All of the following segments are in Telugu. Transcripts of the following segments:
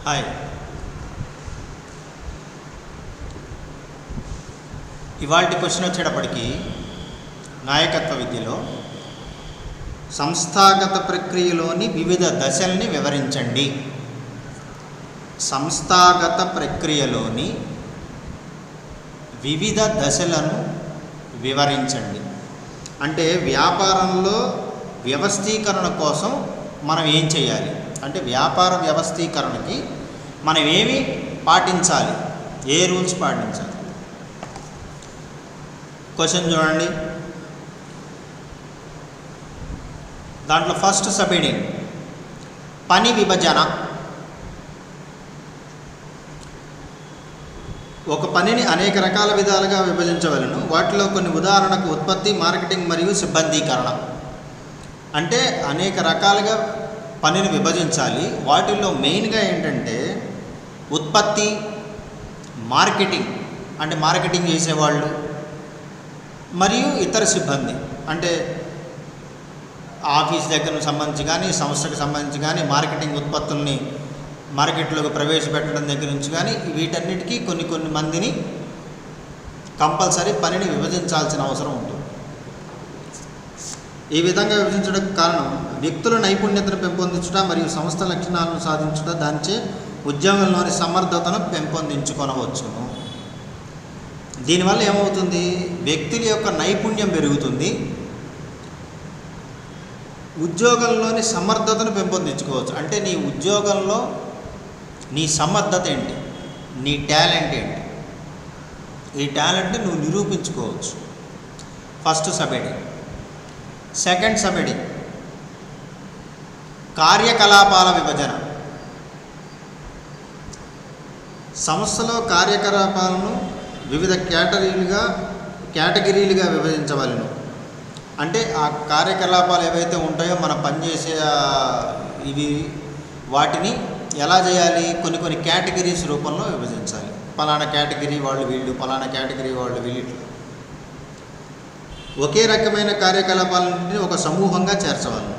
హాయ్. ఇవాల్టి క్వశ్చన్ వచ్చేటప్పటికి నాయకత్వ విద్యలో సంస్థాగత ప్రక్రియలోని వివిధ దశల్ని వివరించండి. సంస్థాగత ప్రక్రియలోని వివిధ దశలను వివరించండి. అంటే వ్యాపారంలో వ్యవస్థీకరణ కోసం మనం ఏం చేయాలి, అంటే వ్యాపార వ్యవస్థీకరణకి మనం ఏమి పాటించాలి, ఏ రూల్స్ పాటించాలి. క్వశ్చన్ చూడండి. దాంట్లో ఫస్ట్ సబ్ హెడింగ్ పని విభజన. ఒక పనిని అనేక రకాల విధాలుగా విభజించవలను. వాటిలో కొన్ని ఉదాహరణకు ఉత్పత్తి, మార్కెటింగ్ మరియు సిబ్బందీకరణ. అంటే అనేక రకాలుగా పనిని విభజించాలి. వాటిల్లో మెయిన్గా ఏంటంటే ఉత్పత్తి, మార్కెటింగ్ అంటే మార్కెటింగ్ చేసేవాళ్ళు, మరియు ఇతర సిబ్బంది అంటే ఆఫీస్ దగ్గర సంబంధించి కానీ, సంస్థకు సంబంధించి కానీ, మార్కెటింగ్ ఉత్పత్తుల్ని మార్కెట్లోకి ప్రవేశపెట్టడం దగ్గర నుంచి కానీ, వీటన్నిటికీ కొన్ని మందిని కంపల్సరీ పనిని విభజించాల్సిన అవసరం ఉంటుంది. ఈ విధంగా విభజించడానికి కారణం వ్యక్తుల నైపుణ్యతను పెంపొందించుట మరియు సంస్థ లక్షణాలను సాధించుట, దానిచే ఉద్యోగంలోని సమర్థతను పెంపొందించుకొనవచ్చును. దీనివల్ల ఏమవుతుంది, వ్యక్తుల యొక్క నైపుణ్యం పెరుగుతుంది, ఉద్యోగంలోని సమర్థతను పెంపొందించుకోవచ్చు. అంటే నీ ఉద్యోగంలో నీ సమర్థత ఏంటి, నీ టాలెంట్ ఏంటి, ఈ టాలెంట్ని నువ్వు నిరూపించుకోవచ్చు. First sub heading. Second sub heading కార్యకలాపాల విభజన. సంస్థలో కార్యకలాపాలను వివిధ కేటగిరీలుగా విభజించవలెను. అంటే ఆ కార్యకలాపాలు ఏవైతే ఉంటాయో మనం పనిచేసే వాటిని ఎలా చేయాలి, కొన్ని కేటగిరీస్ రూపంలో విభజించాలి. పలానా కేటగిరీ వాళ్ళు వీళ్ళు, పలానా కేటగిరీ వాళ్ళు వీళ్ళు. ఒకే రకమైన కార్యకలాపాలన్నింటినీ ఒక సమూహంగా చేర్చవాలి.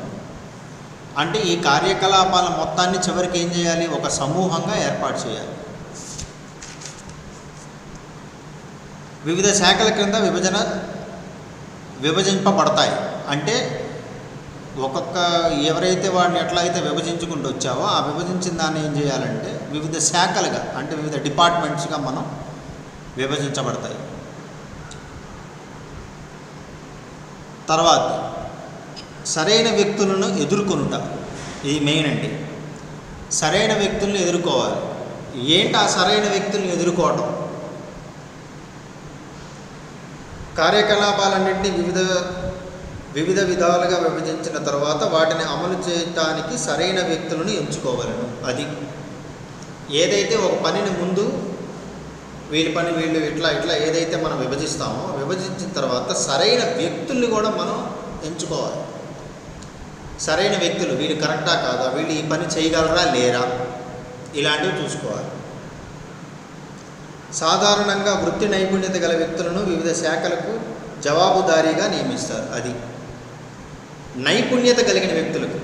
అంటే ఈ కార్యకలాపాల మొత్తాన్ని చివరికి ఏం చేయాలి, ఒక సమూహంగా ఏర్పాటు చేయాలి. వివిధ శాఖల క్రింద విభజింపబడతాయి. అంటే ఎవరైతే వాడిని ఎట్లా అయితే విభజించుకుంటూ వచ్చావో ఆ విభజించిన దాన్ని ఏం చేయాలంటే వివిధ శాఖలుగా, అంటే వివిధ డిపార్ట్మెంట్స్గా మనం విభజించబడతాయి. తర్వాత సరైన వ్యక్తులను ఎదుర్కొనుట. ఇది మెయిన్ అండి. సరైన వ్యక్తులను ఎదుర్కోవాలి. ఏంటి ఆ సరైన వ్యక్తులను ఎదుర్కోవటం? కార్యకలాపాలన్నింటినీ వివిధ విధాలుగా విభజించిన తర్వాత వాటిని అమలు చేయటానికి సరైన వ్యక్తులను ఎంచుకోవాలను. అది ఏదైతే ఒక పనిని ముందు వీళ్ళు ఇట్లా ఏదైతే మనం విభజిస్తామో, విభజించిన తర్వాత సరైన వ్యక్తుల్ని కూడా మనం ఎంచుకోవాలి. సరైన వ్యక్తులు, వీళ్ళు కరెక్టా కాదా, వీళ్ళు ఈ పని చేయగలరా లేరా, ఇలాంటివి చూసుకోవాలి. సాధారణంగా వృత్తి నైపుణ్యత గల వ్యక్తులను వివిధ శాఖలకు జవాబుదారీగా నియమిస్తారు. అది నైపుణ్యత కలిగిన వ్యక్తులకు.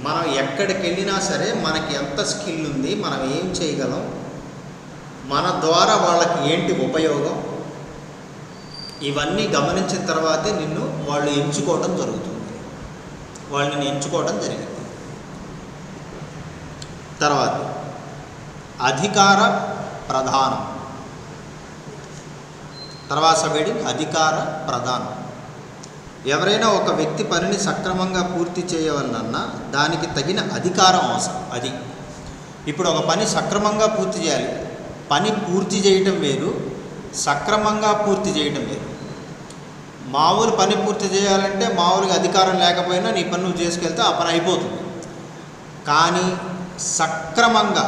మనం ఎక్కడికి వెళ్ళినా సరే మనకి ఎంత స్కిల్ ఉంది, మనం ఏం చేయగలం, మన ద్వారా వాళ్ళకి ఏంటి ఉపయోగం, ఇవన్నీ గమనించిన తర్వాతే వాళ్ళు ఎంచుకోవడం జరుగుతుంది. వాళ్ళని ఎంచుకోవడం జరిగింది. తర్వాత అధికార ప్రధానం. తర్వాత సబ్ అధికార ప్రధానం. ఎవరైనా ఒక వ్యక్తి పనిని సక్రమంగా పూర్తి చేయవలనన్నా దానికి తగిన అధికారం అవసరం. అది ఇప్పుడు ఒక పని సక్రమంగా పూర్తి చేయాలి. పని పూర్తి చేయటం వేరు, సక్రమంగా పూర్తి చేయటం వేరు. మామూలు పని పూర్తి చేయాలంటే మామూలుగా అధికారం లేకపోయినా నీ పని నువ్వు చేసుకెళ్తే ఆ పని అయిపోతుంది. కానీ సక్రమంగా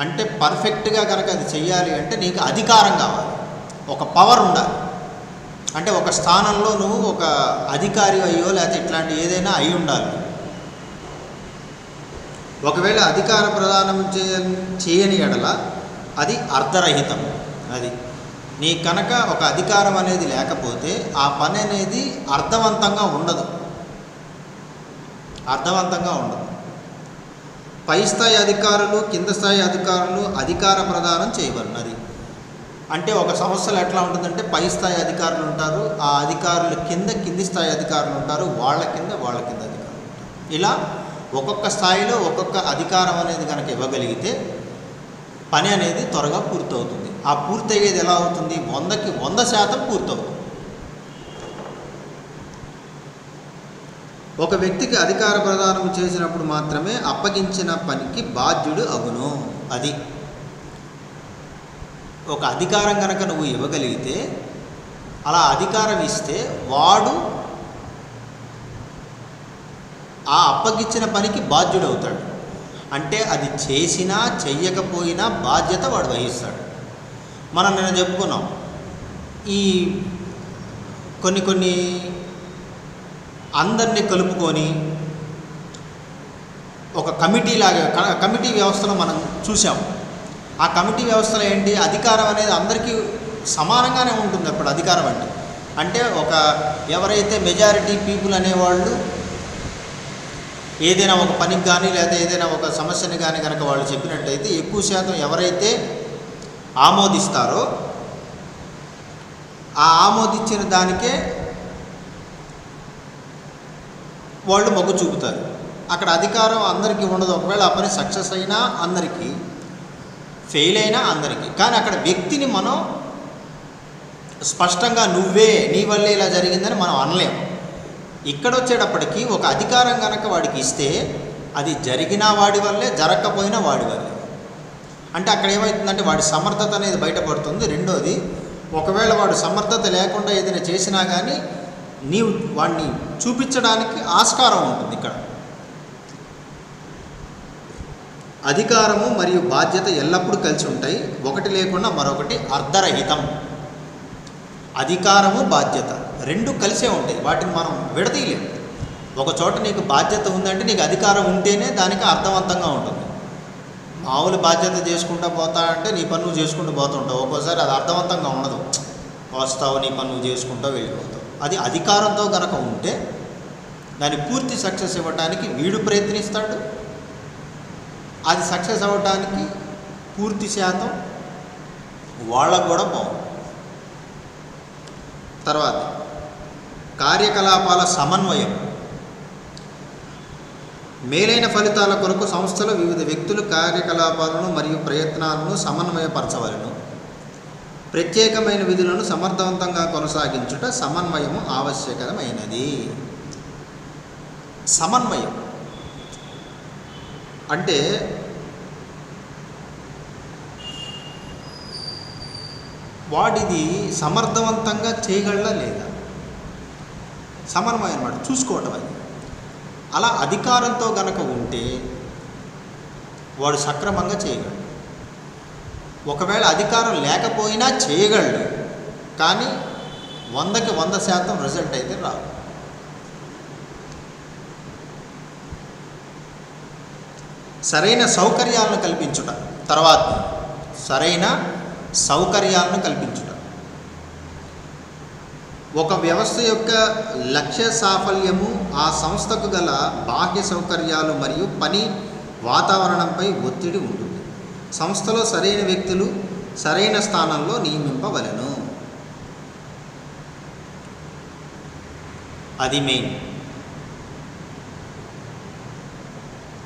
అంటే పర్ఫెక్ట్గా కనుక అది చెయ్యాలి అంటే నీకు అధికారం కావాలి, ఒక పవర్ ఉండాలి. అంటే ఒక స్థానంలో నువ్వు ఒక అధికారి అయ్యో లేకపోతే ఇట్లాంటి ఏదైనా అయి ఉండాలి. ఒకవేళ అధికార ప్రదానం చేయని ఎడల అది అర్ధరహితం. అది నీ కనుక ఒక అధికారం అనేది లేకపోతే ఆ పని అనేది అర్థవంతంగా ఉండదు. పై స్థాయి అధికారులు కింద స్థాయి అధికారులు అధికార ప్రదానం చేయబడినది. అంటే ఒక సంస్థలో ఎట్లా ఉంటుందంటే పై స్థాయి అధికారులు ఉంటారు, ఆ అధికారుల కింద కింది స్థాయి అధికారులు ఉంటారు, వాళ్ళ కింద అధికారులు ఉంటారు. ఇలా ఒక్కొక్క స్థాయిలో ఒక్కొక్క అధికారం అనేది కనుక ఇవ్వగలిగితే పని అనేది త్వరగా పూర్తవుతుంది. ఆ పూర్తయ్యేది ఎలా అవుతుంది? 100కి 100% పూర్తవుతుంది. ఒక వ్యక్తికి అధికార ప్రదానం చేసినప్పుడు మాత్రమే అప్పగించిన పనికి బాధ్యుడు అగును. అది ఒక అధికారం కనుక నువ్వు ఇవ్వగలిగితే, అలా అధికారం ఇస్తే వాడు ఆ అప్పగించిన పనికి బాధ్యుడు అవుతాడు. అంటే అది చేసినా చెయ్యకపోయినా బాధ్యత వాడు వహిస్తాడు. మనం నిన్న చెప్పుకున్నాం, ఈ కొన్ని అందరినీ కలుపుకొని ఒక కమిటీ వ్యవస్థలో మనం చూసాం. ఆ కమిటీ వ్యవస్థలో ఏంటి, అధికారం అనేది అందరికీ సమానంగానే ఉంటుంది. అప్పుడు అధికారం అంటే ఎవరైతే మెజారిటీ పీపుల్ అనేవాళ్ళు ఏదైనా ఒక పనికి కానీ లేదా ఏదైనా ఒక సమస్యని కానీ కనుక వాళ్ళు చెప్పినట్టయితే ఎక్కువ శాతం ఎవరైతే ఆమోదిస్తారో ఆ ఆమోదించిన దానికే వాళ్ళు మొగ్గు చూపుతారు. అక్కడ అధికారం అందరికీ ఉండదు. ఒకవేళ ఆ పని సక్సెస్ అయినా అందరికీ, ఫెయిల్ అయినా అందరికీ. కానీ అక్కడ వ్యక్తిని మనం స్పష్టంగా నీ వల్లే ఇలా జరిగిందని మనం అనలేము. ఇక్కడ వచ్చేటప్పటికి ఒక అధికారం కనుక వాడికి ఇస్తే అది జరిగినా వాడి వల్లే, జరగకపోయినా వాడి వల్లే. అంటే అక్కడ ఏమవుతుందంటే వాడి సమర్థత అనేది బయటపడుతుంది. రెండోది, ఒకవేళ వాడు సమర్థత లేకుండా ఏదైనా చేసినా కానీ నీవు వాడిని చూపించడానికి ఆస్కారం ఉంటుంది. ఇక్కడ అధికారము మరియు బాధ్యత ఎల్లప్పుడూ కలిసి ఉంటాయి. ఒకటి లేకుండా మరొకటి అర్ధరహితం. అధికారము బాధ్యత రెండు కలిసే ఉంటాయి, వాటిని మనం విడదీయలేము. ఒక చోట నీకు బాధ్యత ఉందంటే నీకు అధికారం ఉంటేనే దానికి అర్థవంతంగా ఉంటుంది. మామూలు బాధ్యత చేసుకుంటూ పోతా అంటే నీ పని నువ్వు చేసుకుంటూ పోతుంటావు, ఒక్కోసారి అది అర్థవంతంగా ఉండదు. వస్తావు, నీ పని నువ్వు చేసుకుంటావు, వెళ్ళిపోతావు. అది అధికారంతో కనుక ఉంటే దాన్ని పూర్తి సక్సెస్ ఇవ్వడానికి వీడు ప్రయత్నిస్తాడు, అది సక్సెస్ అవ్వడానికి పూర్తి శాతం వాళ్ళకు కూడా బాగుంది. తర్వాత కార్యకలాపాల సమన్వయం. మేలైన ఫలితాల కొరకు సంస్థలో వివిధ వ్యక్తులు కార్యకలాపాలను మరియు ప్రయత్నాలను సమన్వయపరచవలెను. ప్రత్యేకమైన విధులను సమర్థవంతంగా కొనసాగించుట సమన్వయము ఆవశ్యకమైనది. సమన్వయం అంటే వాడిది సమర్థవంతంగా చేయగలడా లేదా, సమన్వయం అన్నమాట, చూసుకోవటం. అది అలా అధికారంతో గనక ఉంటే వాడు సక్రమంగా చేయగలడు. ఒకవేళ అధికారం లేకపోయినా చేయగలడు, కానీ 100కి 100% రిజల్ట్ అయితే రాదు. సరైన సౌకర్యాలను కల్పించుట. తర్వాత సరైన సౌకర్యాలను కల్పించుట. ఒక వ్యవస్థ యొక్క లక్ష్య సాఫల్యము ఆ సంస్థకు గల బాహ్య సౌకర్యాలు మరియు పని వాతావరణంపై ఒత్తిడి ఉంటుంది. సంస్థలో సరైన వ్యక్తులు సరైన స్థానంలో నియమింపవలెను. అది మెయిన్.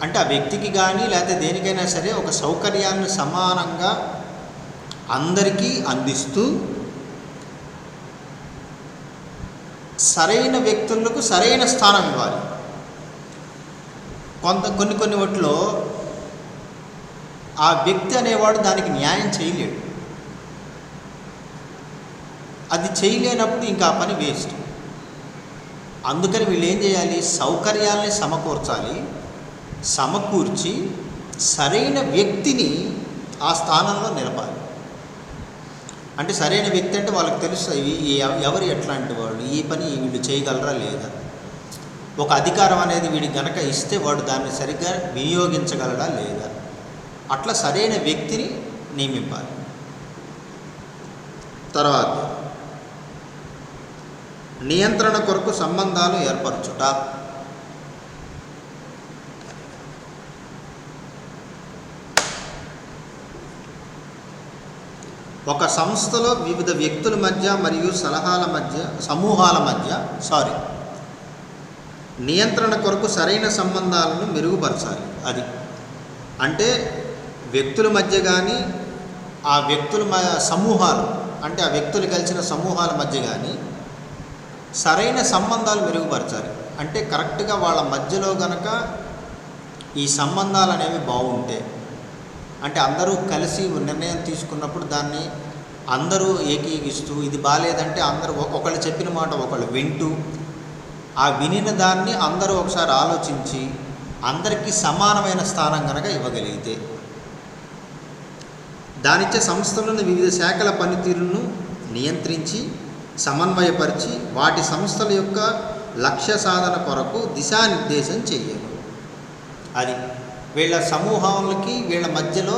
అంటే ఆ వ్యక్తికి కానీ లేకపోతే దేనికైనా సరే ఒక సౌకర్యాన్ని సమానంగా అందరికీ అందిస్తూ సరైన వ్యక్తులకు సరైన స్థానం ఇవ్వాలి. కొన్ని వాటిలో ఆ వ్యక్తి అనేవాడు దానికి న్యాయం చేయలేడు. అది చేయలేనప్పుడు ఇంకా ఆ పని వేస్ట్. అందుకని వీళ్ళు ఏం చేయాలి, సౌకర్యాలని సమకూర్చి సరైన వ్యక్తిని ఆ స్థానంలో నిలపాలి. అంటే సరైన వ్యక్తి అంటే వాళ్ళకి తెలుస్తుంది ఎవరు ఎట్లాంటి వాళ్ళు, ఈ పని వీళ్ళు చేయగలరా లేదా. ఒక అధికారం అనేది వీడికి గనక ఇస్తే వాడు దాన్ని సరిగ్గా వినియోగించగలడా లేదా, అట్లా సరైన వ్యక్తిని నియమింపాలి. తర్వాత నియంత్రణ కొరకు సంబంధాలు ఏర్పరచుట. ఒక సంస్థలో వివిధ వ్యక్తుల మధ్య మరియు సమూహాల మధ్య నియంత్రణ కొరకు సరైన సంబంధాలను మెరుగుపరచాలి. అది అంటే వ్యక్తుల మధ్య కానీ ఆ వ్యక్తుల సమూహాలు అంటే ఆ వ్యక్తులు కలిసిన సమూహాల మధ్య కానీ సరైన సంబంధాలు మెరుగుపరచాలి. అంటే కరెక్ట్గా వాళ్ళ మధ్యలో గనక ఈ సంబంధాలు అనేవి బాగుంటే, అంటే అందరూ కలిసి నిర్ణయం తీసుకున్నప్పుడు దాన్ని అందరూ ఏకీగిస్తూ, ఇది బాగాలేదంటే అందరూ ఒకళ్ళు చెప్పిన మాట ఒకళ్ళు వింటూ, ఆ వినిన దాన్ని అందరూ ఒకసారి ఆలోచించి అందరికీ సమానమైన స్థానం కనుక ఇవ్వగలిగితే, దానిచ్చే సంస్థలను వివిధ శాఖల పనితీరును నియంత్రించి సమన్వయపరిచి వాటి సంస్థల యొక్క లక్ష్య సాధన కొరకు దిశానిర్దేశం చేయాలి. అది వీళ్ళ సమూహాలకి వీళ్ళ మధ్యలో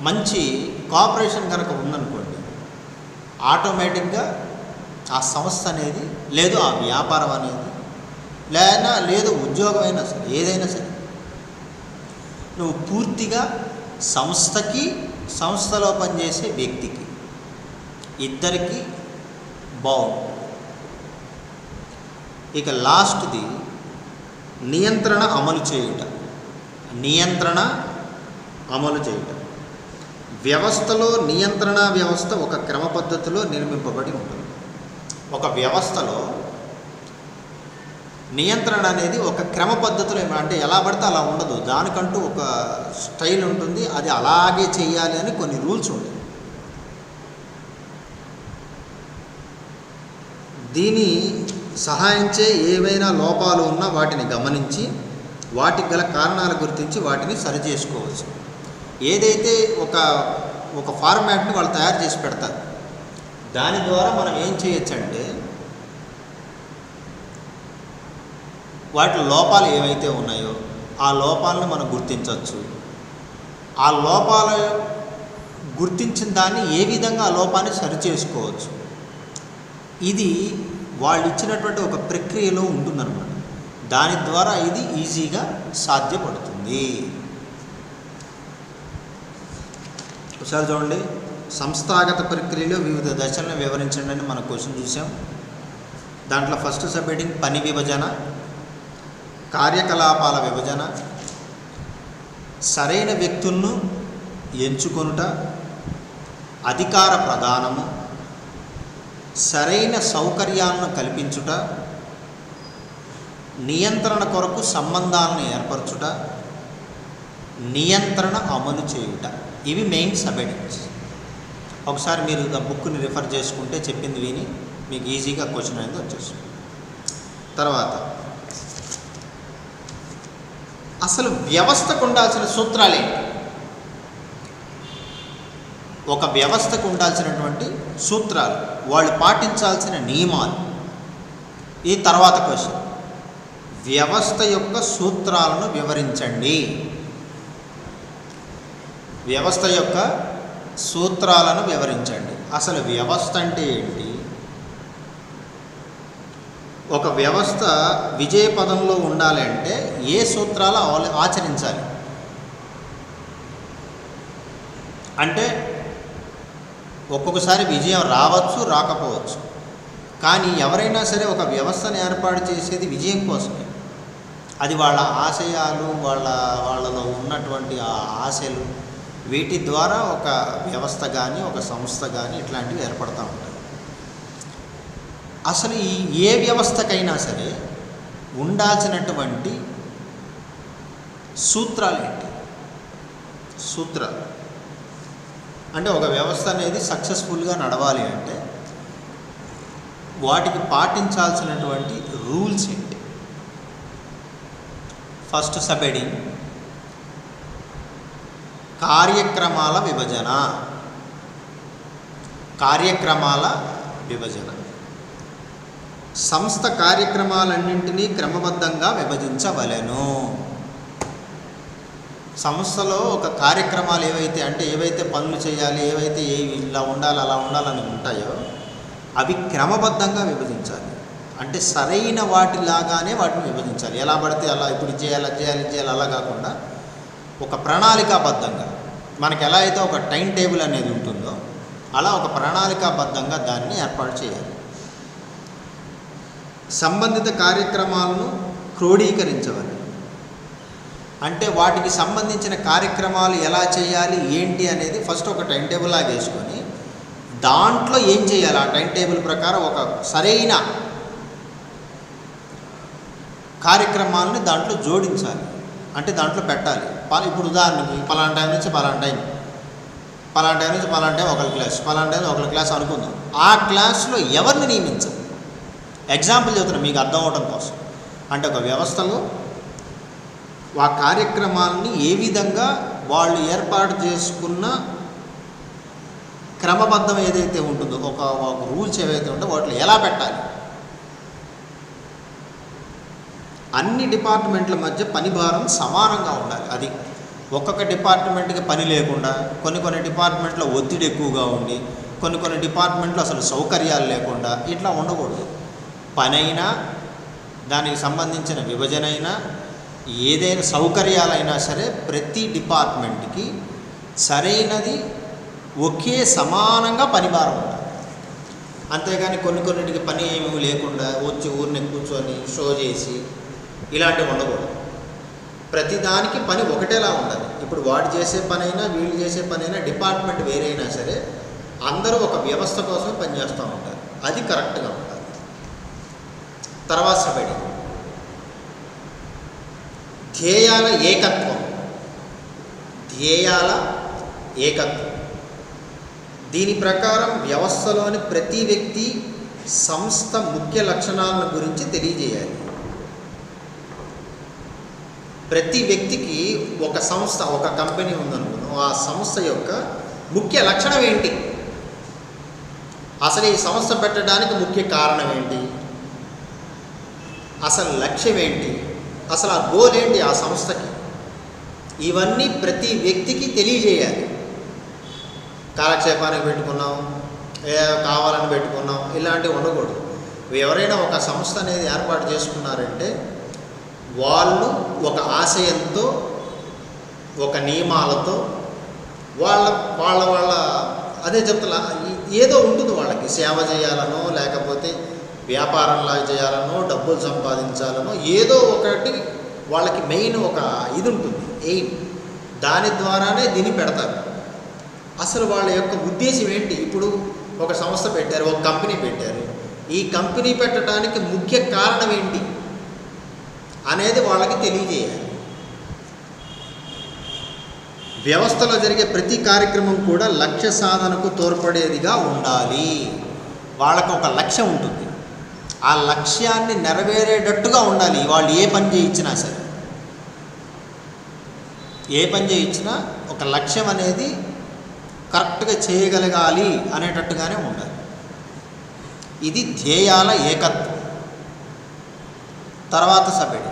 మంచి కోఆపరేషన్ కనుక ఉందనుకోండి, ఆటోమేటిక్గా ఆ సంస్థ అనేది లేదు ఆ వ్యాపారం అనేది లేదు ఉద్యోగం అయినా సరే ఏదైనా సరే నువ్వు పూర్తిగా సంస్థకి సంస్థలో పనిచేసే వ్యక్తికి ఇద్దరికి బాగుంటుంది. ఇక లాస్ట్ది నియంత్రణ అమలు చేయుట. వ్యవస్థలో నియంత్రణ వ్యవస్థ ఒక క్రమ పద్ధతిలో నిర్మింపబడి ఉంటుంది. ఒక వ్యవస్థలో నియంత్రణ అనేది ఒక క్రమ పద్ధతిలో, అంటే ఎలా పడితే అలా ఉండదు, దానికంటూ ఒక స్టైల్ ఉంటుంది, అది అలాగే చేయాలి అని కొన్ని రూల్స్ ఉంటాయి. దీని సహాయించే ఏవైనా లోపాలు ఉన్నా వాటిని గమనించి వాటికి గల కారణాలు గుర్తించి వాటిని సరిచేసుకోవచ్చు. ఏదైతే ఒక ఫార్మాట్ని వాళ్ళు తయారు చేసి పెడతారు, దాని ద్వారా మనం ఏం చేయొచ్చంటే వాటి లోపాలు ఏవైతే ఉన్నాయో ఆ లోపాలను మనం గుర్తించవచ్చు. ఆ లోపాలు గుర్తించిన దాన్ని ఏ విధంగా ఆ లోపాన్ని సరిచేసుకోవచ్చు. ఇది వాళ్ళు ఇచ్చినటువంటి ఒక ప్రక్రియలో ఉంటుందన్నమాట. దాని ద్వారా ఇది ఈజీగా సాధ్యపడుతుంది. ఒకసారి చూడండి, సంస్థాగత ప్రక్రియలో వివిధ దశలను వివరించండి అని మన క్వశ్చన్ చూసాం. దాంట్లో ఫస్ట్ సబ్ హెడ్డింగ్ పని విభజన, కార్యకలాపాల విభజన, సరైన వ్యక్తులను ఎంచుకొనుట, అధికార ప్రదానము, సరైన సౌకర్యాలను కల్పించుట, నియంత్రణ కొరకు సంబంధాలను ఏర్పరచుట, నియంత్రణ అమలు చేయుట. ఇవి మెయిన్ సబ్ హెడ్డింగ్స్. ఒకసారి మీరు ఆ బుక్ని రిఫర్ చేసుకుంటే చెప్పింది విని మీకు ఈజీగా క్వశ్చన్ అనేది వచ్చేస్తుంది. తర్వాత అసలు వ్యవస్థకు ఉండాల్సిన సూత్రాలు ఏంటి? ఒక వ్యవస్థకు ఉండాల్సినటువంటి సూత్రాలు, వాళ్ళు పాటించాల్సిన నియమాలు. ఈ తర్వాత క్వశ్చన్, వ్యవస్థ యొక్క సూత్రాలను వివరించండి. వ్యవస్థ యొక్క సూత్రాలను వివరించండి. అసలు వ్యవస్థ అంటే ఏంటి? ఒక వ్యవస్థ విజయపదంలో ఉండాలి అంటే ఏ సూత్రాలు ఆచరించాలి? అంటే ఒక్కొక్కసారి విజయం రావచ్చు, రాకపోవచ్చు. కానీ ఎవరైనా సరే ఒక వ్యవస్థను ఏర్పాటు చేసేది విజయం కోసమే. అది వాళ్ళ ఆశయాలు, వాళ్ళలో ఉన్నటువంటి ఆ ఆశలు, వీటి ద్వారా ఒక వ్యవస్థ కానీ ఒక సంస్థ కానీ ఇట్లాంటివి ఏర్పడుతూ ఉంటాయి. అసలు ఏ వ్యవస్థకైనా సరే ఉండాల్సినటువంటి సూత్రాలు ఏంటి? సూత్రాలు అంటే ఒక వ్యవస్థ అనేది సక్సెస్ఫుల్గా నడవాలి అంటే వాటికి పాటించాల్సినటువంటి రూల్స్ ఏంటి? ఫస్ట్ సబ్ హెడ్డింగ్ కార్యక్రమాల విభజన. సంస్థ కార్యక్రమాలన్నింటినీ క్రమబద్ధంగా విభజించవలెను. సంస్థలో ఒక కార్యక్రమాలు ఏవైతే పనులు చేయాలి, ఏవైతే ఇలా ఉండాలి అలా ఉండాలని ఉంటాయో అవి క్రమబద్ధంగా విభజించాలి. అంటే సరైన వాటిలాగానే వాటిని విభజించాలి. ఎలా పడితే అలా ఇప్పుడు చేయాలి అలా కాకుండా ఒక ప్రణాళికాబద్ధంగా మనకి ఎలా అయితే ఒక టైం టేబుల్ అనేది ఉంటుందో అలా ఒక ప్రణాళికాబద్ధంగా దాన్ని ఏర్పాటు చేయాలి. సంబంధిత కార్యక్రమాలను క్రోడీకరించవాలి. అంటే వాటికి సంబంధించిన కార్యక్రమాలు ఎలా చేయాలి ఏంటి అనేది ఫస్ట్ ఒక టైం టేబుల్ లాగా వేసుకొని దాంట్లో ఏం చేయాలి, ఆ టైం టేబుల్ ప్రకారం ఒక సరైన కార్యక్రమాలని దాంట్లో జోడించాలి. అంటే దాంట్లో పెట్టాలి. ఇప్పుడు ఉదాహరణకి పలానా టైం నుంచి పలానా టైం, పలానా టైం నుంచి పలానా టైం ఒకరి క్లాస్, పలానా టైం ఒకరి క్లాస్ అనుకుందాం. ఆ క్లాస్లో ఎవరిని నియమించాలి? ఎగ్జాంపుల్ చెబుతున్నాను మీకు అర్థం అవడం కోసం. అంటే ఒక వ్యవస్థలో ఆ కార్యక్రమాలని ఏ విధంగా వాళ్ళు ఏర్పాటు చేసుకున్న క్రమబద్ధం ఏదైతే ఉంటుందో, ఒక రూల్స్ ఏవైతే ఉంటుందో వాటిలో ఎలా పెట్టాలి. అన్ని డిపార్ట్మెంట్ల మధ్య పని భారం సమానంగా ఉండాలి. అది ఒక్కొక్క డిపార్ట్మెంట్కి పని లేకుండా, కొన్ని డిపార్ట్మెంట్లో ఒత్తిడి ఎక్కువగా ఉండి, కొన్ని డిపార్ట్మెంట్లో అసలు సౌకర్యాలు లేకుండా ఇట్లా ఉండకూడదు. పనైనా దానికి సంబంధించిన విభజన అయినా ఏదైనా సౌకర్యాలైనా సరే ప్రతి డిపార్ట్మెంట్కి సరైనది ఒకే సమానంగా పని భారం ఉండాలి. అంతేగాని కొన్నిటికి పని ఏమీ లేకుండా వచ్చి ఊరిని కూర్చొని షో చేసి ఇలాంటివి ఉండకూడదు. ప్రతిదానికి పని ఒకటేలా ఉండాలి. ఇప్పుడు వాడు చేసే పనైనా వీళ్ళు చేసే పనైనా డిపార్ట్మెంట్ వేరైనా సరే అందరూ ఒక వ్యవస్థ కోసమే పనిచేస్తూ ఉంటారు. అది కరెక్ట్గా ఉండాలి. తర్వాత సబడి ధ్యేయాల ఏకత్వం. ధ్యేయాల ఏకత్వం దీని ప్రకారం వ్యవస్థలోని ప్రతి వ్యక్తి సంస్థ ముఖ్య లక్షణాలను గురించి తెలియజేయాలి. ప్రతి వ్యక్తికి ఒక సంస్థ, ఒక కంపెనీ ఉందనుకున్నాం, ఆ సంస్థ యొక్క ముఖ్య లక్షణం ఏంటి, అసలు ఈ సంస్థ పెట్టడానికి ముఖ్య కారణం ఏంటి, అసలు లక్ష్యం ఏంటి, అసలు ఆ గోల్ ఏంటి ఆ సంస్థకి, ఇవన్నీ ప్రతి వ్యక్తికి తెలియజేయాలి. కాలక్షేపానికి పెట్టుకున్నాం, కావాలని పెట్టుకున్నాం, ఇలాంటివి ఉండకూడదు. ఎవరైనా ఒక సంస్థ అనేది ఏర్పాటు చేసుకున్నారంటే వాళ్ళు ఒక ఆశయంతో, ఒక నియమాలతో వాళ్ళ అదే చెప్తా ఏదో ఉంటుంది. వాళ్ళకి సేవ చేయాలనో, లేకపోతే వ్యాపారంలా చేయాలనో, డబ్బులు సంపాదించాలనో ఏదో ఒకటి వాళ్ళకి మెయిన్ ఒక ఇది ఉంటుంది, ఎయిమ్. దాని ద్వారానే దీన్ని పెడతారు. అసలు వాళ్ళ యొక్క ఉద్దేశం ఏంటి? ఇప్పుడు ఒక సంస్థ పెట్టారు, ఒక కంపెనీ పెట్టారు, ఈ కంపెనీ పెట్టడానికి ముఖ్య కారణం ఏంటి అనేది వాళ్ళకి తెలియజేయాలి. వ్యవస్థలో జరిగే ప్రతి కార్యక్రమం కూడా లక్ష్య సాధనకు తోడ్పడేదిగా ఉండాలి. వాళ్ళకు ఒక లక్ష్యం ఉంటుంది, ఆ లక్ష్యాన్ని నెరవేరేటట్టుగా ఉండాలి. వాళ్ళు ఏ పని చేయించినా సరే, ఏ పని చేయించినా ఒక లక్ష్యం అనేది కరెక్ట్గా చేయగలగాలి అనేటట్టుగానే ఉండాలి. ఇది ధ్యేయాల ఏకత్వం. తర్వాత సభ్యుడు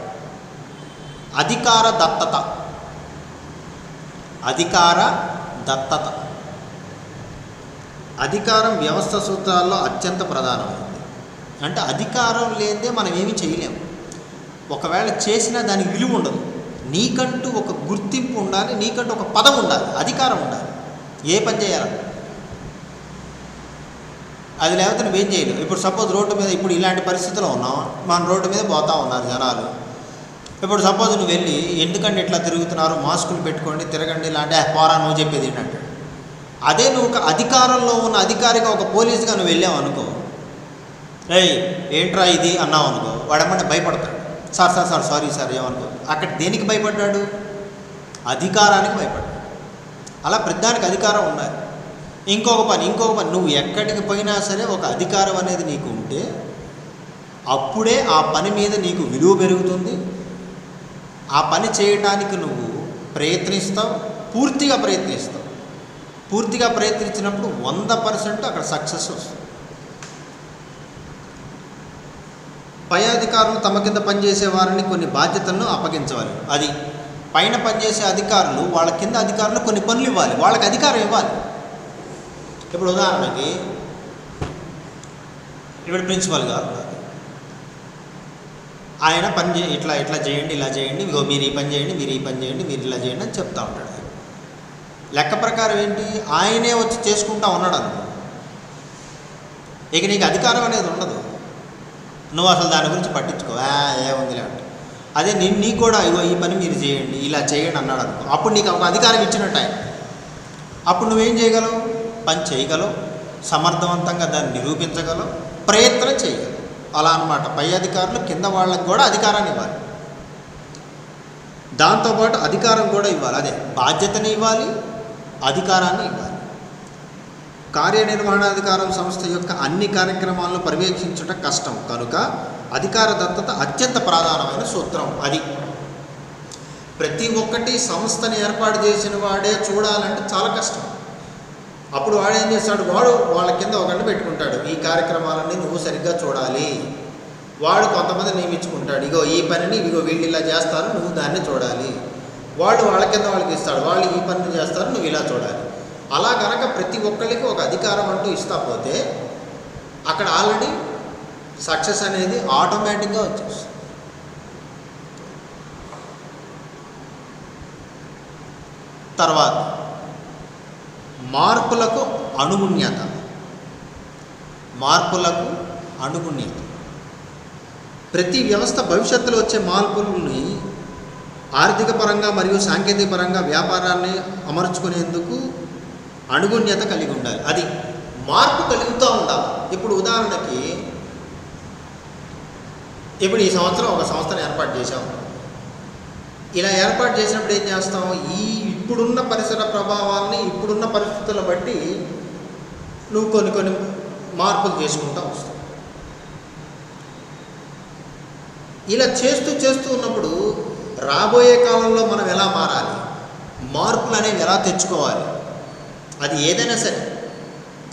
అధికార దత్తత. అధికార దత్తత అధికారం వ్యవస్థ సూత్రాల్లో అత్యంత ప్రధానమైనది. అంటే అధికారం లేదే మనం ఏమీ చేయలేము. ఒకవేళ చేసినా దానికి విలువ ఉండదు. నీకంటూ ఒక గుర్తింపు ఉండాలి, నీకంటూ ఒక పదం ఉండాలి, అధికారం ఉండాలి. ఏ పని చేయాలి అది లేకపోతే నువ్వేం చేయలేవు. ఇప్పుడు సపోజ్ రోడ్డు మీద, ఇప్పుడు ఇలాంటి పరిస్థితుల్లో ఉన్నాం, మన రోడ్డు మీద పోతూ ఉన్నారు జనాలు. ఇప్పుడు సపోజ్ నువ్వు వెళ్ళి ఎందుకంటే ఇట్లా తిరుగుతున్నారు, మాస్కులు పెట్టుకోండి, తిరగండి, ఇలాంటి పోరా నువ్వు చెప్పేది ఏంటంటే, అదే నువ్వు ఒక అధికారంలో ఉన్న అధికారిగా ఒక పోలీసుగా నువ్వు వెళ్ళావు అనుకో, ఏయ్ ఏంట్రా ఇది అన్నావు అనుకో, వాడేమంటే భయపడతాడు. సార్ సారీ సార్ ఏమనుకో. అక్కడ దేనికి భయపడ్డాడు? అధికారానికి భయపడ్డాడు. అలా ప్రతిదానికి అధికారం ఉండాలి. ఇంకొక పని నువ్వు ఎక్కడికి పోయినా సరే ఒక అధికారం అనేది నీకు ఉంటే అప్పుడే ఆ పని మీద నీకు విలువ పెరుగుతుంది. ఆ పని చేయడానికి నువ్వు ప్రయత్నిస్తావు, పూర్తిగా ప్రయత్నిస్తావు. పూర్తిగా ప్రయత్నించినప్పుడు 100% అక్కడ సక్సెస్ వస్తుంది. పై అధికారులు తమ కింద పనిచేసే వారిని కొన్ని బాధ్యతలను అప్పగించవాలి. అది పైన పనిచేసే అధికారులు వాళ్ళ కింద అధికారులు కొన్ని పనులు ఇవ్వాలి, వాళ్ళకి అధికారం ఇవ్వాలి. ఇప్పుడు ఉదాహరణకి ఇప్పుడు ప్రిన్సిపల్ గారు ఆయన ఇట్లా చేయండి, ఇలా చేయండి, ఇగో మీరు ఈ పని చేయండి, మీరు ఈ పని చేయండి, మీరు ఇలా చేయండి అని చెప్తూ ఉంటాడు. లెక్క ప్రకారం ఏంటి, ఆయనే వచ్చి చేసుకుంటా ఉన్నాడు అనుకో, ఇక నీకు అధికారం అనేది ఉండదు. నువ్వు అసలు దాని గురించి పట్టించుకో, ఏముందిలే అంటే. అదే నీకు కూడా ఇగో ఈ పని మీరు చేయండి, ఇలా చేయండి అన్నాడు అనుకో, అప్పుడు నీకు ఒక అధికారం ఇచ్చినట్టు ఆయన. అప్పుడు నువ్వేం చేయగలవు, పని చేయగలవు, సమర్థవంతంగా దాన్ని నిరూపించగలవు, ప్రయత్నం చేయగలవు. అలా అన్నమాట. పై అధికారులు కింద వాళ్ళకి కూడా అధికారాన్ని ఇవ్వాలి, దాంతోపాటు అధికారం కూడా ఇవ్వాలి. అదే బాధ్యతని ఇవ్వాలి, అధికారాన్ని ఇవ్వాలి. కార్యనిర్వహణాధికారం సంస్థ యొక్క అన్ని కార్యక్రమాలను పర్యవేక్షించడం కష్టం కనుక అధికార దత్తత అత్యంత ప్రధానమైన సూత్రం. అది ప్రతి ఒక్కటి సంస్థని ఏర్పాటు చేసిన వాడే చూడాలంటే చాలా కష్టం. అప్పుడు వాడు ఏం చేస్తాడు, వాడు వాళ్ళ కింద ఒకరిని పెట్టుకుంటాడు, ఈ కార్యక్రమాలన్నీ నువ్వు సరిగ్గా చూడాలి. వాడు కొంతమంది నియమించుకుంటాడు, ఇగో ఈ పనిని ఇగో వీళ్ళు ఇలా చేస్తారు, నువ్వు దాన్ని చూడాలి. వాడు వాళ్ళ కింద వాళ్ళకి ఇస్తాడు, వాళ్ళు ఈ పనిని చేస్తారు, నువ్వు ఇలా చూడాలి. అలా కనుక ప్రతి ఒక్కరికి ఒక అధికారం అంటూ ఇస్తా పోతే అక్కడ ఆల్రెడీ సక్సెస్ అనేది ఆటోమేటిక్గా వచ్చేస్తుంది. తర్వాత మార్పులకు అనుగుణ్యత. మార్పులకు అనుగుణ్యత ప్రతి వ్యవస్థ భవిష్యత్తులో వచ్చే మార్పుల్ని ఆర్థిక పరంగా మరియు సాంకేతిక పరంగా వ్యాపారాన్ని అమర్చుకునేందుకు అనుగుణ్యత కలిగి ఉండాలి. అది మార్పు కలుగుతూ ఉండాలి. ఇప్పుడు ఉదాహరణకి ఇప్పుడు ఈ సంవత్సరం ఒక సంస్థను ఏర్పాటు చేసాం. ఇలా ఏర్పాటు చేసినప్పుడు ఏం చేస్తాం, ఇప్పుడున్న పరిసర ప్రభావాల్ని ఇప్పుడున్న పరిస్థితులను బట్టి నువ్వు కొన్ని మార్పులు చేసుకుంటూ వస్తావు. ఇలా చేస్తూ ఉన్నప్పుడు రాబోయే కాలంలో మనం ఎలా మారాలి, మార్పులు అనేవి ఎలా తెచ్చుకోవాలి, అది ఏదైనా సరే,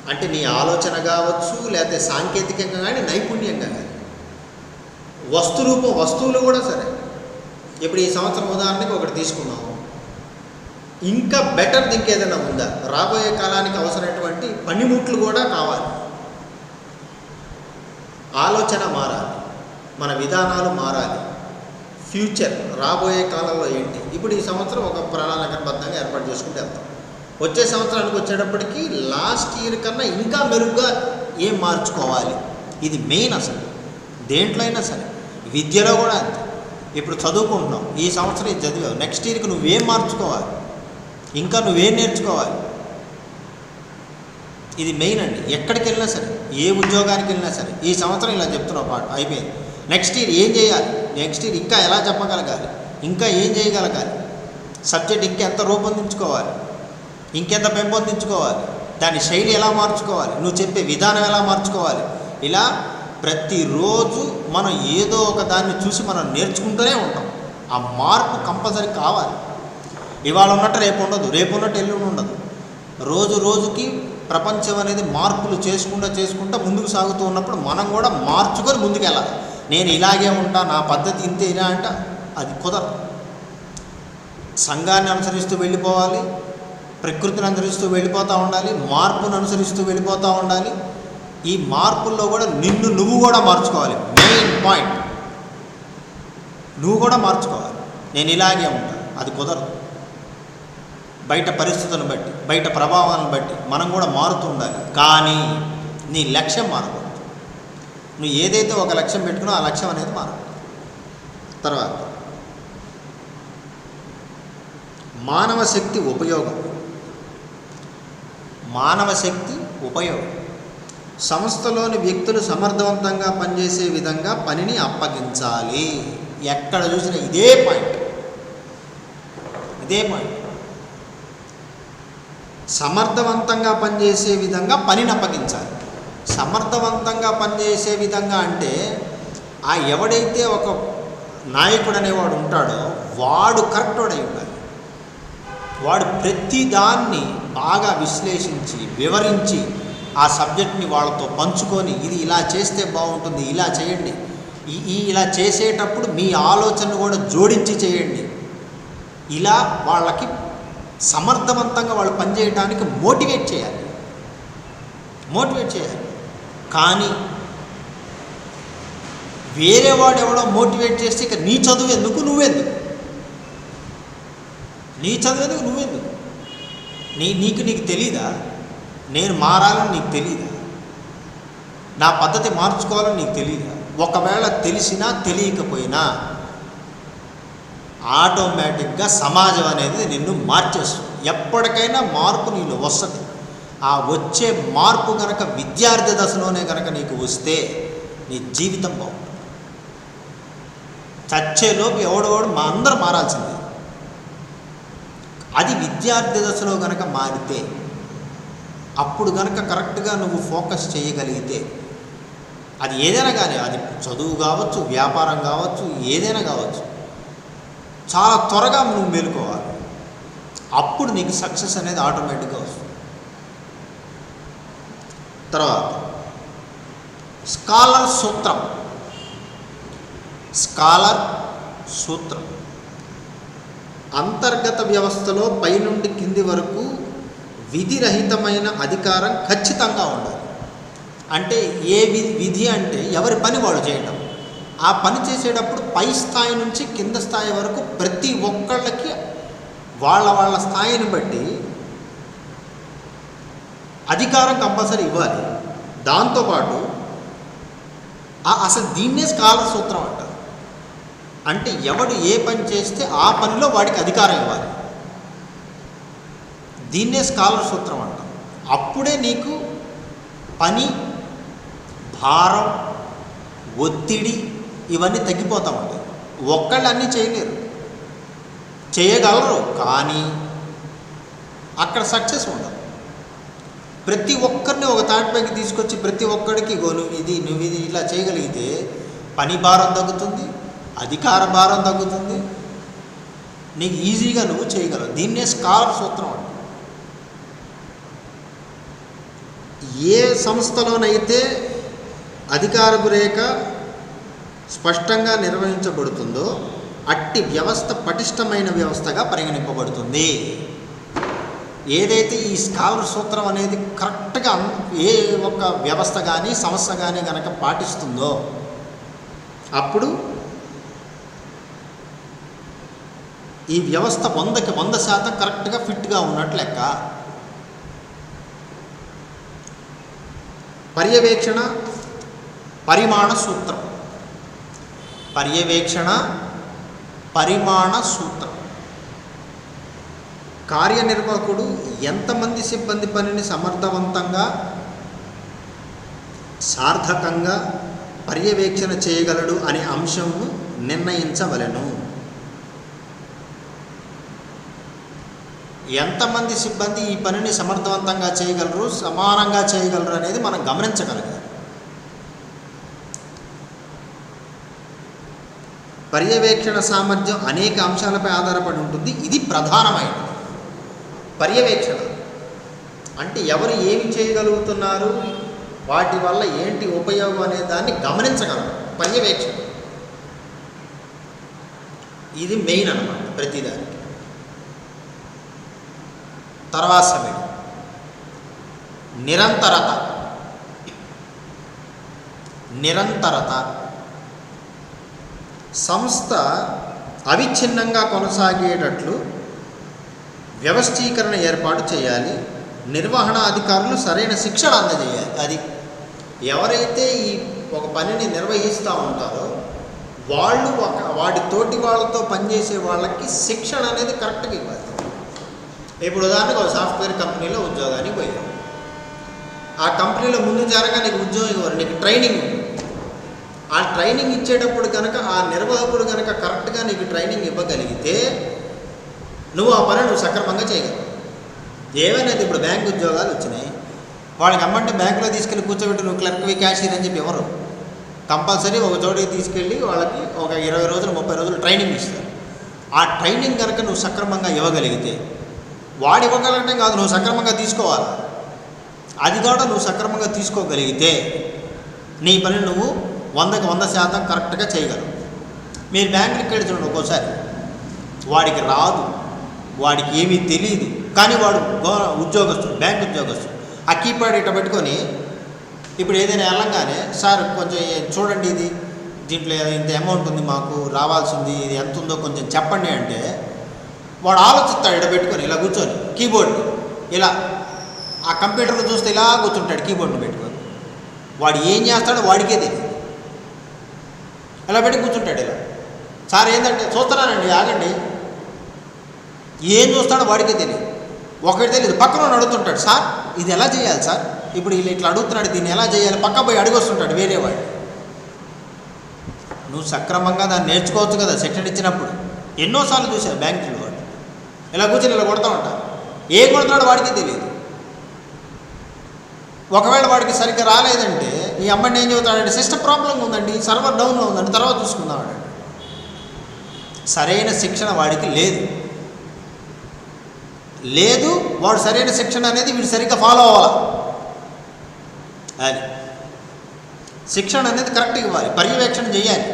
అంటే నీ ఆలోచన కావచ్చు, లేకపోతే సాంకేతికంగా కానీ నైపుణ్యంగా కానీ, వస్తువులు కూడా సరే. ఇప్పుడు ఈ సంవత్సరం ఉదాహరణకి ఒకటి తీసుకున్నాము, ఇంకా బెటర్ ఇంకేదైనా ఉందా, రాబోయే కాలానికి అవసరమైనటువంటి పనిముట్లు కూడా కావాలి. ఆలోచన మారాలి, మన విధానాలు మారాలి. ఫ్యూచర్ రాబోయే కాలంలో ఏంటి, ఇప్పుడు ఈ సంవత్సరం ఒక ప్రణాళికాబద్ధంగా ఏర్పాటు చేసుకుంటూ వెళ్తాం. వచ్చే సంవత్సరానికి వచ్చేటప్పటికి లాస్ట్ ఇయర్ కన్నా ఇంకా మెరుగ్గా ఏం మార్చుకోవాలి, ఇది మెయిన్. అసలు దేంట్లో అయినా సరే, విద్యలో కూడా అంతే. ఇప్పుడు చదువుకుంటున్నావు, ఈ సంవత్సరం ఇది చదివావు, నెక్స్ట్ ఇయర్కి నువ్వేం మార్చుకోవాలి, ఇంకా నువ్వేం నేర్చుకోవాలి, ఇది మెయిన్ అండి. ఎక్కడికి వెళ్ళినా సరే, ఏ ఉద్యోగానికి వెళ్ళినా సరే, ఈ సంవత్సరం ఇలా చెప్తున్నావు పాట అయిపోయింది, నెక్స్ట్ ఇయర్ ఏం చేయాలి, నెక్స్ట్ ఇయర్ ఇంకా ఎలా చెప్పగలగాలి, ఇంకా ఏం చేయగలగాలి, సబ్జెక్ట్ ఇంకెంత రూపొందించుకోవాలి, ఇంకెంత పెంపొందించుకోవాలి, దాని శైలి ఎలా మార్చుకోవాలి, నువ్వు చెప్పే విధానం ఎలా మార్చుకోవాలి. ఇలా ప్రతిరోజు మనం ఏదో ఒక దాన్ని చూసి మనం నేర్చుకుంటూనే ఉంటాం. ఆ మార్పు కంపల్సరీ కావాలి. ఇవాళ ఉన్నట్టు రేపు ఉండదు, రేపు ఉన్నట్టు ఎల్లుండి ఉండదు. రోజుకి ప్రపంచం అనేది మార్పులు చేసుకుంటూ ముందుకు సాగుతూ ఉన్నప్పుడు మనం కూడా మార్చుకొని ముందుకు వెళ్ళాలి. నేను ఇలాగే ఉంటా, నా పద్ధతి ఇంతే ఇలా అంటే అది కుదరదు. సంఘాన్ని అనుసరిస్తూ వెళ్ళిపోవాలి, ప్రకృతిని అనుసరిస్తూ వెళ్ళిపోతూ ఉండాలి, మార్పును అనుసరిస్తూ వెళ్ళిపోతూ ఉండాలి. ఈ మార్పుల్లో కూడా నువ్వు కూడా మార్చుకోవాలి. మెయిన్ పాయింట్, నువ్వు కూడా మార్చుకోవాలి. నేను ఇలాగే ఉంటాను, అది కుదరదు. బయట పరిస్థితులను బట్టి, బయట ప్రభావాలను బట్టి మనం కూడా మారుతూ ఉండాలి. కానీ నీ లక్ష్యం మారకూడదు. నువ్వు ఏదైతే ఒక లక్ష్యం పెట్టుకున్నా ఆ లక్ష్యం అనేది మారకూడదు. తర్వాత మానవ శక్తి ఉపయోగం. మానవ శక్తి ఉపయోగం సంస్థలోని వ్యక్తులు సమర్థవంతంగా పనిచేసే విధంగా పనిని అప్పగించాలి. ఎక్కడ చూసినా ఇదే పాయింట్. సమర్థవంతంగా పనిచేసే విధంగా పనిని అప్పగించాలి. సమర్థవంతంగా పనిచేసే విధంగా అంటే ఎవడైతే ఒక నాయకుడు అనేవాడు ఉంటాడో వాడు కరెక్ట్ వాడై ఉండాలి. వాడు ప్రతిదాన్ని బాగా విశ్లేషించి వివరించి ఆ సబ్జెక్ట్ని వాళ్ళతో పంచుకొని, ఇది ఇలా చేస్తే బాగుంటుంది, ఇలా చేయండి, ఇలా చేసేటప్పుడు మీ ఆలోచనను కూడా జోడించి చేయండి, ఇలా వాళ్ళకి సమర్థవంతంగా వాళ్ళు పనిచేయడానికి మోటివేట్ చేయాలి. కానీ వేరే వాడు ఎవడో మోటివేట్ చేస్తే ఇక నీ చదువు ఎందుకు, నువ్వెందుకు, నీకు తెలీదా? నేను మారాలని నీకు తెలీదా? నా పద్ధతి మార్చుకోవాలని నీకు తెలీదా? ఒకవేళ తెలిసినా తెలియకపోయినా ఆటోమేటిక్గా సమాజం అనేది నిన్ను మార్చేస్తుంది. ఎప్పటికైనా మార్పు నీలో వస్తుంది. ఆ వచ్చే మార్పు కనుక విద్యార్థి దశలోనే కనుక నీకు వస్తే నీ జీవితం బాగుంటుంది. చచ్చేలోపు ఎవడోడు మా అందరూ మారాల్సిందే. అది విద్యార్థి దశలో కనుక మారితే, అప్పుడు కనుక కరెక్ట్గా నువ్వు ఫోకస్ చేయగలిగితే, అది ఏదైనా కానీ, అది చదువు కావచ్చు, వ్యాపారం కావచ్చు, ఏదైనా కావచ్చు, చాలా త్వరగా నువ్వు మేలుకోవాలి. అప్పుడు నీకు సక్సెస్ అనేది ఆటోమేటిక్గా వస్తుంది. తర్వాత స్కాలర్ సూత్రం. అంతర్గత వ్యవస్థలో పైనుండి కింది వరకు విధిరహితమైన అధికారం ఖచ్చితంగా ఉండాలి. అంటే ఏ విధి అంటే ఎవరి పని వాళ్ళు చేయటం. ఆ పని చేసేటప్పుడు పై స్థాయి నుంచి కింద స్థాయి వరకు ప్రతి ఒక్కళ్ళకి వాళ్ళ స్థాయిని బట్టి అధికారం కంపల్సరీ ఇవ్వాలి. దాంతోపాటు అసలు దీన్నే స్కాలర్ సూత్రం అంటారు. అంటే ఎవడు ఏ పని చేస్తే ఆ పనిలో వాడికి అధికారం ఇవ్వాలి. దీన్నే స్కాలర్ సూత్రం అంటాం. అప్పుడే నీకు పని, భారం, ఒత్తిడి ఇవన్నీ తగ్గిపోతూ ఉంటాయి. ఒక్కళ్ళు అన్నీ చేయలేరు, చేయగలరు, కానీ అక్కడ సక్సెస్ ఉండదు. ప్రతి ఒక్కరిని ఒక తాటిపైకి తీసుకొచ్చి ప్రతి ఒక్కడికి నువ్వు ఇది ఇలా చేయగలిగితే పని భారం తగ్గుతుంది, అధికార భారం తగ్గుతుంది, నీకు ఈజీగా నువ్వు చేయగలవు. దీన్నే స్కాలర్ సూత్రం అంట. ఏ సంస్థలోనైతే అధికారపు రేఖ స్పష్టంగా నిర్వహించబడుతుందో అట్టి వ్యవస్థ పటిష్టమైన వ్యవస్థగా పరిగణింపబడుతుంది. ఏదైతే ఈ స్కాలర్ సూత్రం అనేది కరెక్ట్గా ఏ ఒక్క వ్యవస్థ కానీ సంస్థ కానీ కనుక పాటిస్తుందో అప్పుడు ఈ వ్యవస్థ 100కి 100% కరెక్ట్గా ఫిట్గా ఉన్నట్లు లెక్క. పర్యవేక్షణ పరిమాణ సూత్రం. కార్యనిర్వాహకుడు ఎంతమంది సిబ్బంది పనిని సమర్థవంతంగా, సార్థకంగా పర్యవేక్షణ చేయగలడు అనే అంశంను నిర్ణయించవలెను. ఎంతమంది సిబ్బంది ఈ పనిని సమర్థవంతంగా చేయగలరు, సమానంగా చేయగలరు అనేది మనం గమనించగలగాలి. పర్యవేక్షణ సామర్థ్యం అనేక అంశాలపై ఆధారపడి ఉంటుంది. ఇది ప్రధానమైనది. పర్యవేక్షణ అంటే ఎవరు ఏమి చేయగలుగుతున్నారు, వాటి వల్ల ఏంటి ఉపయోగం అనే దాన్ని గమనించగలరు. పర్యవేక్షణ ఇది మెయిన్ అన్నమాట ప్రతిదానికి. తర్వాత నిరంతరత. సంస్థ అవిచ్ఛిన్నంగా కొనసాగేటట్లు వ్యవస్థీకరణ ఏర్పాటు చేయాలి. నిర్వహణ అధికారులు సరైన శిక్షణ అందజేయాలి. అది ఎవరైతే ఈ ఒక పనిని నిర్వహిస్తూ ఉంటారో వాళ్ళు వాడి తోటి వాళ్ళతో పనిచేసే వాళ్ళకి శిక్షణ అనేది కరెక్ట్గా ఇవ్వాలి. ఇప్పుడు ఉదాహరణకు ఒక సాఫ్ట్వేర్ కంపెనీలో ఉద్యోగానికి పోయావు. ఆ కంపెనీలో ముందు జరగా నీకు ఉద్యోగం ఇవ్వరు, నీకు ట్రైనింగ్ ఉంది. ఆ ట్రైనింగ్ ఇచ్చేటప్పుడు కనుక ఆ నిర్వాహకుడు కనుక కరెక్ట్గా నీకు ట్రైనింగ్ ఇవ్వగలిగితే నువ్వు ఆ పని నువ్వు సక్రమంగా చేయగలవు. ఏమైనా ఇప్పుడు బ్యాంక్ ఉద్యోగాలు వచ్చినాయి, వాళ్ళకి అమ్మంటే బ్యాంకులో తీసుకెళ్ళి కూర్చోబెట్టి నువ్వు క్లర్క్వి, క్యాషియర్ అని చెప్పి ఎవరు కంపల్సరీ ఒక చోటికి తీసుకెళ్ళి వాళ్ళకి ఒక 20 రోజులు 30 రోజులు ట్రైనింగ్ ఇస్తారు. ఆ ట్రైనింగ్ కనుక నువ్వు సక్రమంగా ఇవ్వగలిగితే, వాడు ఇవ్వగలగటం కాదు, నువ్వు సక్రమంగా తీసుకోవాలి. అది కూడా నువ్వు సక్రమంగా తీసుకోగలిగితే నీ పని నువ్వు 100కి 100% కరెక్ట్గా చేయగలవు. మీరు బ్యాంకుకి వెళ్ళి చూడండి, ఒక్కోసారి వాడికి రాదు, వాడికి ఏమీ తెలియదు, కానీ వాడు ఉద్యోగస్తుడు, బ్యాంక్ ఉద్యోగస్తుడు. ఆ కీప్యాడ్ ఇట్లా పెట్టుకొని ఇప్పుడు ఏదైనా వెళ్ళంగానే సార్ కొంచెం చూడండి, ఇది దీంట్లో ఇంత అమౌంట్ ఉంది, మాకు రావాల్సింది, ఇది ఎంత ఉందో కొంచెం చెప్పండి అంటే వాడు ఆలోచిస్తాడు. ఇట్లా పెట్టుకొని ఇలా కూర్చొని కీబోర్డ్ ఇలా ఆ కంప్యూటర్లో చూస్తే ఇలా కూర్చుంటాడు కీబోర్డ్ని పెట్టుకొని. వాడు ఏం చేస్తాడో వాడికే తెలియదు. ఇలా పెట్టి కూర్చుంటాడు ఇలా. సార్ ఏంటంటే చూస్తున్నానండి, ఆగండి. ఏం చూస్తాడో వాడికే తెలియదు. ఒకటి తెలియదు, పక్కన అడుగుతుంటాడు, సార్ ఇది ఎలా చేయాలి సార్, ఇప్పుడు వీళ్ళు ఇట్లా అడుగుతున్నాడు, దీన్ని ఎలా చేయాలి, పక్క పోయి అడిగొస్తుంటాడు వేరే వాడు. నువ్వు సక్రమంగా దాన్ని నేర్చుకోవచ్చు కదా శిక్షణ ఇచ్చినప్పుడు. ఎన్నోసార్లు చూశారు బ్యాంకులో వాడు ఇలా కూర్చొని ఇలా కొడతా ఉంటారు. ఏం కొడుతున్నాడో వాడికి తెలియదు. ఒకవేళ వాడికి సరిగ్గా రాలేదంటే ఈ అమ్మాయిని ఏం చెబుతాడంటే, సిస్టమ్ ప్రాబ్లం ఉందండి, సర్వర్ డౌన్లో ఉందండి, తర్వాత చూసుకుందామండి. సరైన శిక్షణ వాడికి లేదు. వాడు సరైన శిక్షణ అనేది వీడు సరిగ్గా ఫాలో అవ్వాలి. అది శిక్షణ అనేది కరెక్ట్గా ఇవ్వాలి, పర్యవేక్షణ చేయాలి.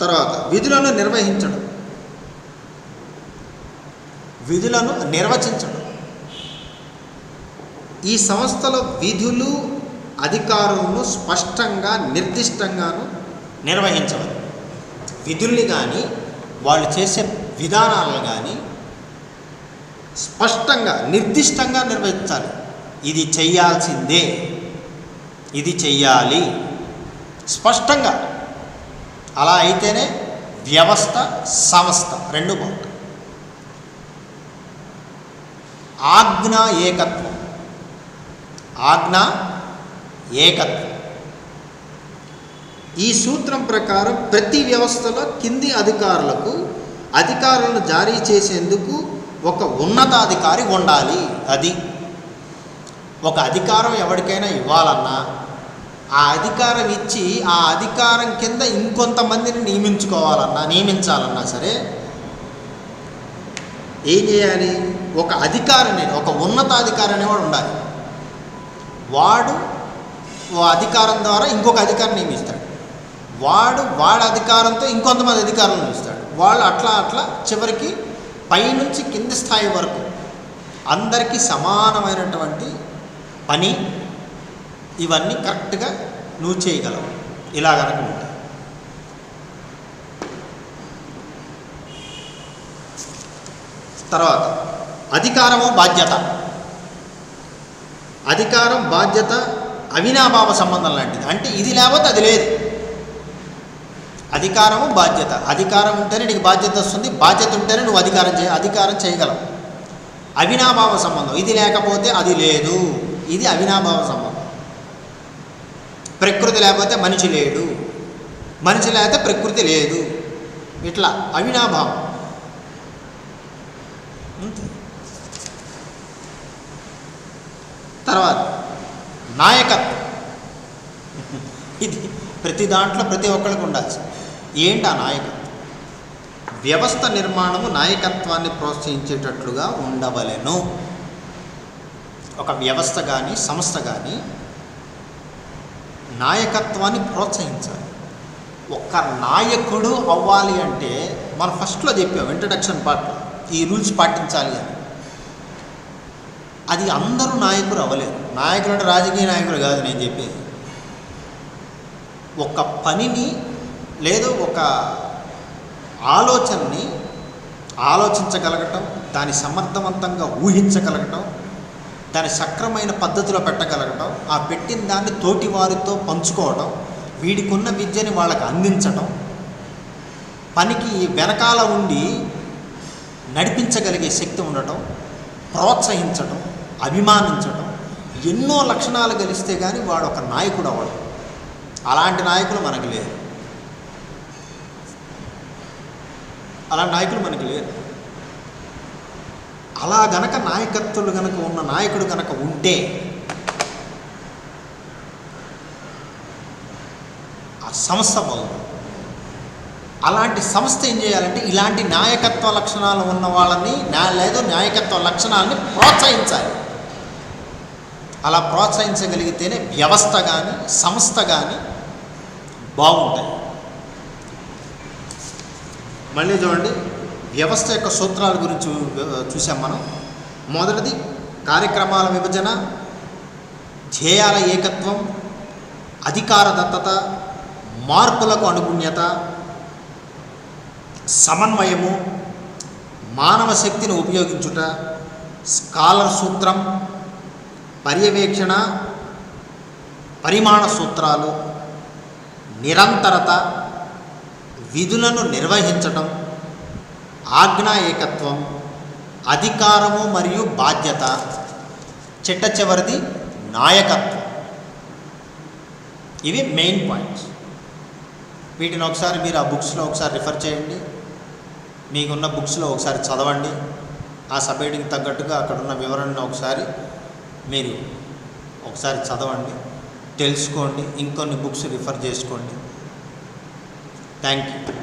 తర్వాత విధులను నిర్వచించడం. ఈ సంస్థల విధులు అధికారులను స్పష్టంగా నిర్దిష్టంగాను నిర్వహించవాలి. విధుల్ని కానీ వాళ్ళు చేసే విధానాలను కానీ స్పష్టంగా నిర్దిష్టంగా నిర్వహించాలి. ఇది చెయ్యాల్సిందే, ఇది చెయ్యాలి స్పష్టంగా. అలా అయితేనే వ్యవస్థ సంస్థ రెండు బాగుంటాయి. ఆజ్ఞా ఏకత్వం. ఈ సూత్రం ప్రకారం ప్రతి వ్యవస్థలో కింది అధికారులను జారీ చేసేందుకు ఒక ఉన్నతాధికారి ఉండాలి. అది ఒక అధికారం ఎవరికైనా ఇవ్వాలన్నా ఆ అధికారం ఇచ్చి ఆ అధికారం కింద ఇంకొంతమందిని నియమించాలన్నా సరే ఏం చేయాలి? ఒక ఉన్నతాధికారి అనేవాడు ఉండాలి. వాడు అధికారం ద్వారా ఇంకొక అధికారిని నియమిస్తాడు. వాడి అధికారంతో ఇంకొంతమంది అధికారులను నియమిస్తాడు. వాళ్ళు అట్లా చివరికి పైనుంచి కింది స్థాయి వరకు అందరికీ సమానమైనటువంటి పని ఇవన్నీ కరెక్ట్గా నువ్వు చేయగలవు ఇలా కనుక ఉంటాయి. తర్వాత అధికారం బాధ్యత అవినాభావ సంబంధం లాంటిది. అంటే ఇది లేకపోతే అది లేదు. అధికారం ఉంటేనే నీకు బాధ్యత వస్తుంది, బాధ్యత ఉంటేనే నువ్వు అధికారం చేయగలవు. అవినాభావ సంబంధం, ఇది లేకపోతే అది లేదు. ఇది అవినాభావ సంబంధం. ప్రకృతి లేకపోతే మనిషి లేడు, మనిషి లేకపోతే ప్రకృతి లేదు. ఇట్లా అవినాభావం. తర్వాత నాయకత్వం. ఇది ప్రతి దాంట్లో ప్రతి ఒక్కరికి ఉండాల్సింది. ఏంటి ఆ నాయకత్వం? వ్యవస్థ నిర్మాణము నాయకత్వాన్ని ప్రోత్సహించేటట్లుగా ఉండవలెను. ఒక వ్యవస్థ కానీ సంస్థ కానీ నాయకత్వాన్ని ప్రోత్సహించాలి. ఒక్క నాయకుడు అవ్వాలి అంటే మనం ఫస్ట్లో చెప్పాం ఇంట్రడక్షన్ పార్ట్లో, ఈ రూల్స్ పాటించాలి అని. అది అందరూ నాయకులు అవ్వలేరు. నాయకులు అంటే రాజకీయ నాయకులు కాదు నేను చెప్పేది. ఒక పనిని లేదు ఒక ఆలోచనని ఆలోచించగలగటం, దాన్ని సమర్థవంతంగా ఊహించగలగటం, దాన్ని సక్రమైన పద్ధతిలో పెట్టగలగటం, ఆ పెట్టిన దాన్ని తోటి వారితో పంచుకోవటం, వీడికున్న విద్యని వాళ్ళకి అందించటం, పనికి వెనకాల ఉండి నడిపించగలిగే శక్తి ఉండటం, ప్రోత్సహించటం, అభిమానించటం, ఎన్నో లక్షణాలు కలిస్తే కానీ వాడు ఒక నాయకుడు అవ్వడం. అలాంటి నాయకులు మనకు లేరు. అలా గనక నాయకత్వాలు గనక ఉన్న నాయకుడు గనక ఉంటే ఆ సంస్థ బాగుంది. అలాంటి సంస్థ ఏం చేయాలంటే ఇలాంటి నాయకత్వ లక్షణాలు ఉన్న వాళ్ళని లేదా నాయకత్వ లక్షణాలని ప్రోత్సహించాలి. అలా ప్రోత్సహించగలిగితేనే వ్యవస్థ కానీ సంస్థ కానీ బాగుంటాయి. మళ్ళీ చూడండి, వ్యవస్థ యొక్క సూత్రాల గురించి చూసాం మనం. మొదటిది కార్యక్రమాల విభజన, ధ్యేయాల ఏకత్వం, అధికార దత్తత, మార్పులకు అనుగుణ్యత, సమన్వయము, మానవ శక్తిని ఉపయోగించుట, స్కాలర్ సూత్రం, పర్యవేక్షణ, పరిమాణ సూత్రాలు, నిరంతరత, విధులను నిర్వహించటం, ఆజ్ఞా ఏకత్వం, అధికారము మరియు బాధ్యత, చిట్ట చివరిది నాయకత్వం. ఇవి మెయిన్ పాయింట్స్. వీటిని ఒకసారి మీరు ఆ బుక్స్లో ఒకసారి రిఫర్ చేయండి, మీకున్న బుక్స్లో ఒకసారి చదవండి, ఆ సబ్ హెడ్డింగ్ తగ్గట్టుగా అక్కడున్న వివరణను ఒకసారి మీరు ఒకసారి చదవండి, తెలుసుకోండి, ఇంకొన్ని బుక్స్ రిఫర్ చేసుకోండి. Thank you.